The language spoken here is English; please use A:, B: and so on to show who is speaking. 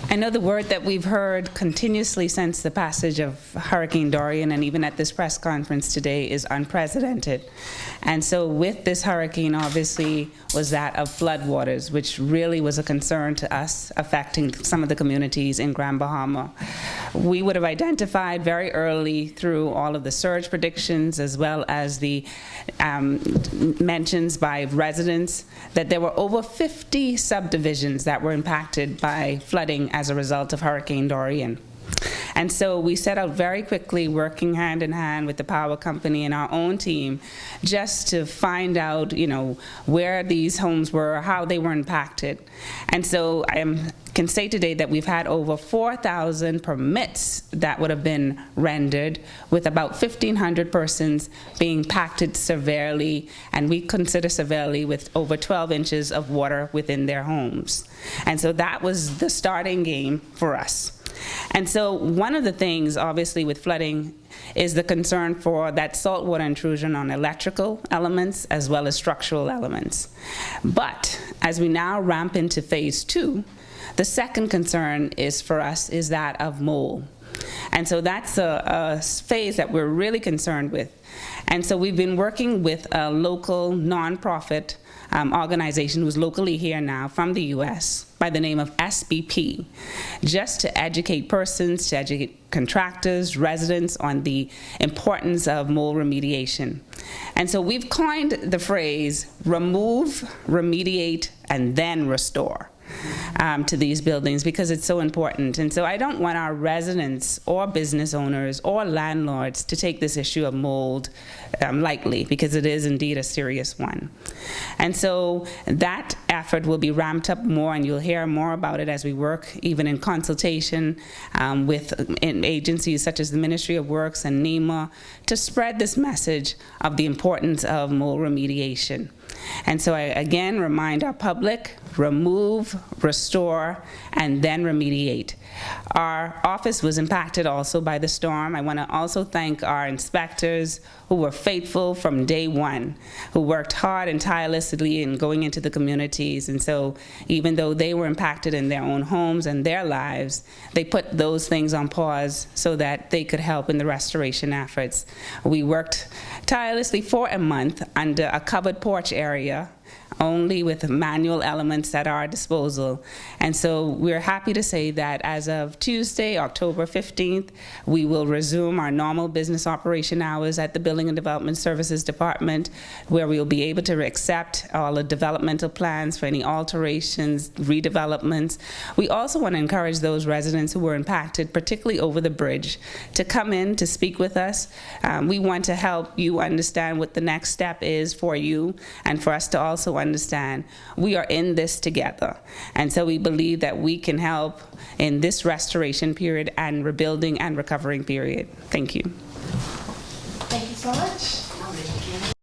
A: I know the word that we've heard continuously since the passage of Hurricane Dorian, and even at this press conference today, is unprecedented. And so with this hurricane, obviously, was that of floodwaters, which really was a concern to us, affecting some of the communities in Grand Bahama. We would have identified very early through all of the surge predictions, as well as the mentions by residents, that there were over 50 subdivisions that were impacted by flooding as a result of Hurricane Dorian. And so we set out very quickly, working hand in hand with the power company and our own team, just to find out, where these homes were, how they were impacted. And so I can say today that we've had over 4,000 permits that would have been rendered, with about 1,500 persons being impacted severely, and we consider severely with over 12 inches of water within their homes. And so that was the starting game for us. And so one of the things, obviously, with flooding is the concern for that saltwater intrusion on electrical elements as well as structural elements. But as we now ramp into phase 2, the second concern is for us is that of mold. And so that's a phase that we're really concerned with. And so we've been working with a local nonprofit organization who's locally here now from the US by the name of SBP, just to educate persons, to educate contractors, residents on the importance of mold remediation. And so we've coined the phrase remove, remediate, and then restore. To these buildings, because it's so important. And so I don't want our residents or business owners or landlords to take this issue of mold lightly, because it is indeed a serious one. And so that effort will be ramped up more, and you'll hear more about it as we work even in consultation with agencies such as the Ministry of Works and NEMA to spread this message of the importance of mold remediation. And so I again remind our public, remove, restore, and then remediate. Our office was impacted also by the storm. I want to also thank our inspectors who were faithful from day one, who worked hard and tirelessly in going into the communities. And so even though they were impacted in their own homes and their lives, they put those things on pause so that they could help in the restoration efforts. We worked tirelessly for a month under a covered porch area, only with manual elements at our disposal. And so we're happy to say that as of Tuesday, October 15th, we will resume our normal business operation hours at the Building and Development Services Department, where we will be able to accept all the developmental plans for any alterations, redevelopments. We also want to encourage those residents who were impacted, particularly over the bridge, to come in to speak with us. We want to help you understand what the next step is for you, and for us to also understand we are in this together. And so we believe that we can help in this restoration period and rebuilding and recovering period. Thank you.
B: Thank you so much.